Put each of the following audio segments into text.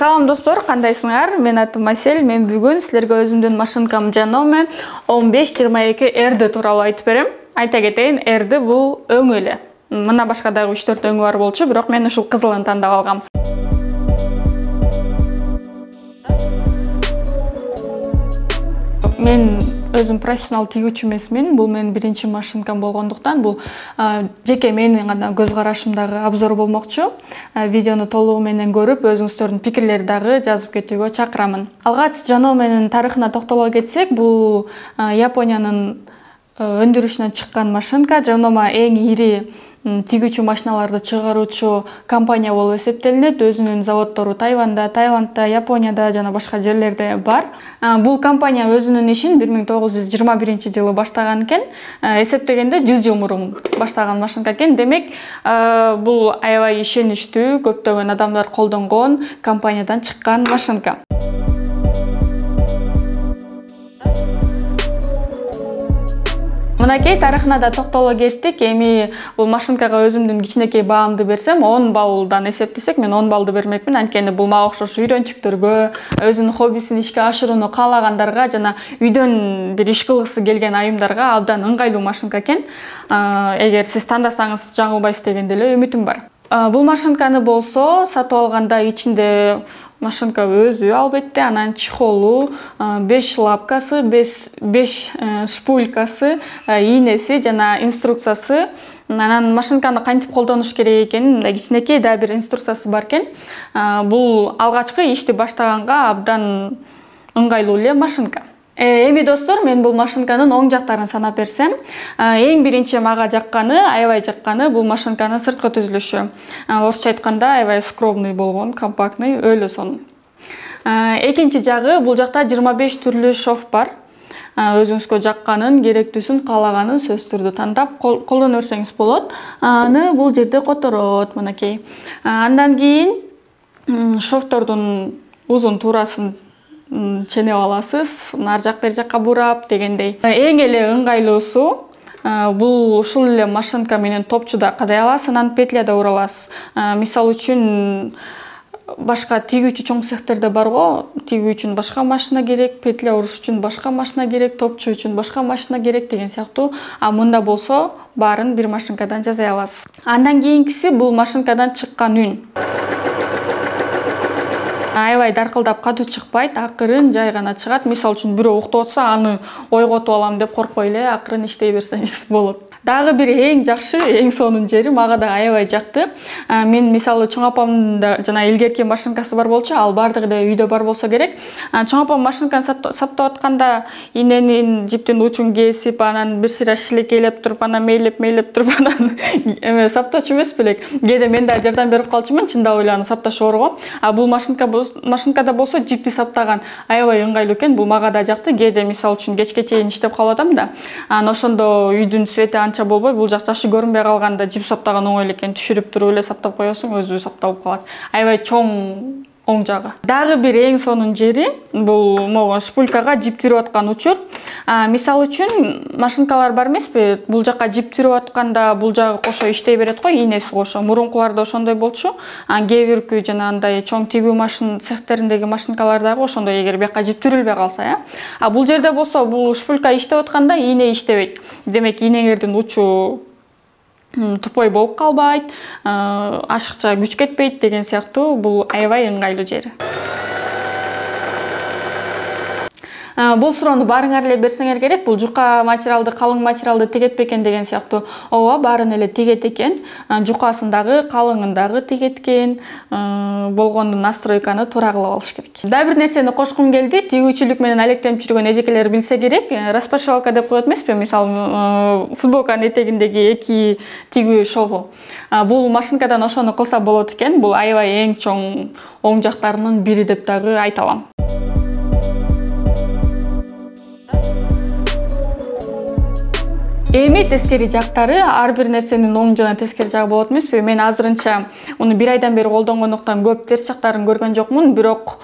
Салам достор, кандайсыңар? Мен атым Асель. Мен бүгүн силерге өзүмдүн машинкам Janome 1522 RD тууралуу айтып берем. Айта кетейин, RD бул өң эле. Мына башка дагы 3-4 өңү бар болчу, бирок мен ушул кызылын тандап алгам. Мен өзүм профессионал тигүүчү эмесмин. Бул менин биринчи машинкам болгондуктан бул жеке менин гана көз карашымдагы обзор болмокчу. Видеону толугу менен көрүп, өзүңүздөрдүн пикирлерди дагы жазып кетүүгө чакырамын. Алгач Janome'нин тарыхына токтоло кетсек, бул Япониянын өндүрүшүнөн чыккан машинка. Janome эң ири тигүүчү машиналарды чыгаруучу компания болуп эсептелинет. Өзүнүн заводдору Тайванда, Таиландда, Японияда жана башка жерлерде бар. Бул компания өзүнүн ишин 1921-жылы баштаган экен. Эсептегенде 100 жыл мурун баштаган машинка экен. Демек, бул аябай ишеничтүү, көптөгөн адамдар колдонгон компаниядан чыккан машинка. Мынакей тарыхына да токтоло кеттик. Эми бул машинкага өзүмдүн кичинекей баамды берсем, 10 баллдан эсептесек, мен 10 баллды бермекмин. Анткени бул мага окшош үйрөнчүктөргө, өзүнүн хоббисин ишке ашырууну каалагандарга жана үйдөн бир иш кылгысы келген айымдарга абдан ыңгайлуу машинка экен. Эгер сиз тандасаңыз жаңылбайсыз деген деле үмүтүм бар. Бул машинканы болсо сатып алганда ичинде машинка өзү албетте, анан чехолу, 5 лапкасы, 5 шпулькасы, ийнеси жана инструкциясы. Анан машинканы кантип колдонуш керек экенин кичинекей да бир инструкциясы бар экен. Бул алгачкы ишти баштаганга абдан ыңгайлуу эле машинка. Эми достор, мен бул машинканын оң жактарын санап берсем, эң биринчи мага жакканы, аябай жакканы бул машинканын сырткы түзүлүшү. Орусча айтканда аябай скромный болгон, компактный, өйлө сонун. Экинчи жагы, бул жакта 25 түрлүү шов бар. Өзүңүзгө жакканын, керектүүсүн, каалаганын сөзсүз түрдө тандап колдоно берсеңиз болот. Аны бул жерде которот, мынакей. Андан кийин шовтордун узун туурасын ченеп аласыз, нар жак бер жакка бурап дегендей. Эң эле ыңгайлуусу бул ушул эле машинка менен топчуда кадай аласыз, анан петляда ураласыз. Мисалы үчүн башка тигүүчү чоң цехтерде бар го, тигүү үчүн башка машина керек, петля уруш үчүн башка машина керек, топчу үчүн башка машина керек деген сыяктуу. Мында болсо баарын бир машинкадан жасай аласыз. Андан кийинкиси бул машинкадан чыккан үн. Аябай даркылдап катуу чыкпайт, акырын жай гана чыгат. Мисалы үчүн бирөө уктап атса, аны ойготуп алам деп коркпой эле акырын иштей берсеңиз болот. Дагы бир эң жакшы, эң сонун жери мага да аябай жакты. Мен мисалы чоң апамда жана илгерки машинкасы бар болчу, ал бардыгы эле үйдө бар болсо керек. Чоң апам машинканы саптап атканда иненин жиптин учун кесип, анан бир сыйра шилекейлеп туруп, анан мейлеп туруп, анан саптачу эмес белек. Кээде мен да жардам берип калчумун, чындап эле аны сапташ оор го. Бул машинкада болсо жипти саптаган аябай ыңгайлуу экен. Бул мага да жакты. Кээде мисалы үчүн кечке чейин иштеп калып атам да. Ошондо үйдүн свети болбой, бул жак жакшы көрүнбөй калганда жип саптаган оңой экен. Түшүрүп туруп эле саптап коесуң, өзү сапталып калат. Аябай чоң оң жагы. Дагы бир эң сонун жери бул могу шпулькага жип тиреп аткан учур. Мисалы үчүн машинкалар бар эмеспи? Бул жакка жип тиреп атканда бул жагы кошо иштей берет го, ийнеси кошо. Мурункуларда ошондой болчу. Кээ биркү жана андай чоң тигүү машин цехтериндеги машинкалар дагы ошондой, эгер бияка жип тирилбей калса, бул жерде болсо бул шпулька иштеп атканда ийне иштебейт. Демек, ийнеңердин учу тупой болуп калбайт, ашыкча күч кетпейт деген сыяктуу. Бул аябай ыңгайлуу жери. Бул суроону баарыңар эле берсеңер керек. Бул жука материалды, калың материалды тигет бекен деген сыяктуу. Ооба, баарын эле тигет экен. Жукасындагы, калыңындагы тигеткен. Болгондун настройканы туура кылып алыш керек. Да бир нерсени кошкум келди. Тигүүчүлүк менен алектенип жүргөн эжекелер билсе керек. Распашивалка деп коет эмеспи? Мисалы, футболканын этегиндеги 2 тигүү шову. Бул машинкадан ошону кылса болот экен. Бул аябай эң чоң оң жактарынын бири деп дагы айта алам. Эми тескери жактары, ар бир нерсенин оң жана тескери жагы болот эмеспи? Мен азырынча муну 1 айдан бери колдонгондуктан көп терс жактарын көргөн жокмун, бирок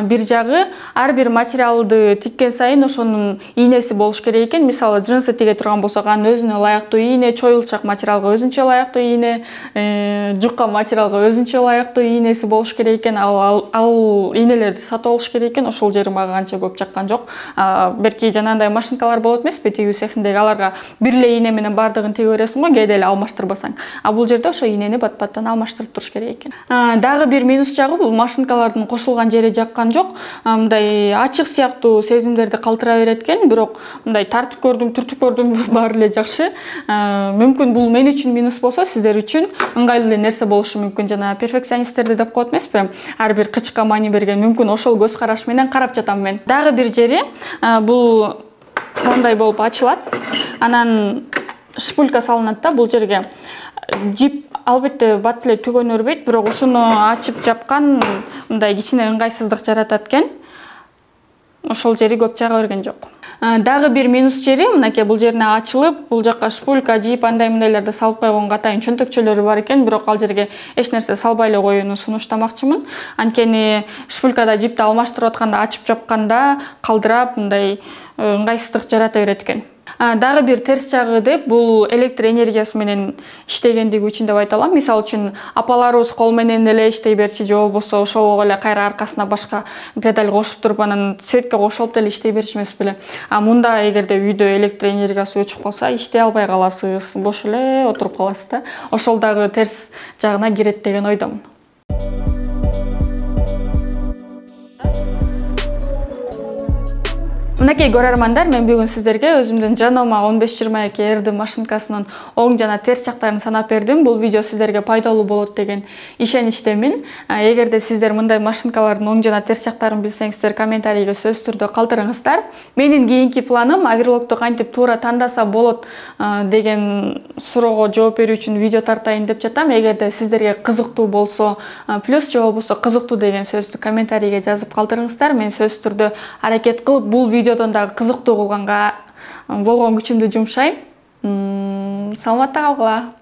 бир жагы ар бир материалды тиккен сайын ошонун ийнеси болуш керек экен. Мисалы, джинсы тиге турган болсок, анын өзүнө ылайыктуу ийне, чоюлчак материалга өзүнчө ылайыктуу ийне, жукка материалга өзүнчө ылайыктуу ийнеси болуш керек экен. Ал ийнелерди сатып алыш керек экен. Ошол жери мага анча көп жаккан жок. Берки жанагындай машинкалар болот эмеспи? Тигүү цехиндеги, аларга бир ийне менен бардыгын тиге бересиң го, кээде эле алмаштырбасаң. А бул жерде ошо ийнени бат-баттан алмаштырып туруш керек экен. Дагы бир минус жагы, бул машинкалардын кошулган жери жаккан жок. Мындай ачык сыяктуу сезимдерди калтыра берет экен, бирок мындай тартып көрдүм, түртүп көрдүм, баары эле жакшы. Мүмкүн бул мен үчүн минус болсо, сиздер үчүн ыңгайлуу эле нерсе болушу мүмкүн. Жана перфекционисттерди деп коет эмеспи? Ар бир кычка маани берген, мүмкүн ошол көз караш менен карап жатам мен. Дагы бир жери, бул мондай болуп ачылат. Анан шпулька салынат да бул жерге. Жип албетте бат эле түгөнө өрбөйт, бирок ушуну ачып жапкан мындай кичине ыңгайсыздык жаратат экен. Ошол жери көп чага берген жок. Дагы бир минус жери, мынакей бул жерине ачылып, бул жакка шпулька, жип, андай мындайларды салып койгон катайын чөнтөкчөлөрү бар экен, бирок ал жерге эч нерсе салбай эле коюуну сунуштамакчымын. Анткени шпулькада жипти алмаштырып атканда, ачып жапканда калдырап, мындай ыңгайсыздык жарата берет экен. Дагы бир терс жагы деп, бул электр энергиясы менен иштегендиги үчүн деп айта алам. Мисалы үчүн апаларыбыз кол менен эле иштей берчи, же болбосо ошол эле кайра аркасына башка педаль кошуп туруп, анан цветке кошулуп деле иштей берчү эмес беле. Мында эгерде үйдө электр энергиясы өчүп калса, иштей албай каласыз, бош эле отуруп каласыз да. Ошол дагы терс жагына кирет деген ойдомун. Мынакей көрөрмандар, мен бүгүн сиздерге өзүмдүн Janoma 1522 RD машинкасынын оң жана терс жактарын санап бердим. Бул видео сиздерге пайдалуу болот деген ишеничтемин. Эгерде сиздер мындай машинкалардын оң жана терс жактарын билсеңиздер, комментарийге сөзсүз түрдө калтырыңыздар. Менин кийинки планым оверлокту кантип туура тандаса болот деген суроого жооп берүү үчүн видео тартайын деп жатам. Эгерде сиздерге кызыктуу болсо, плюс же болбосо кызыктуу деген сөздү комментарийге жазып калтырыңыздар. Мен сөзсүз түрдө аракет кылып бул видеодон дагы кызыктуу кылганга болгон күчүмдү жумшайм. Саламатта калгыла.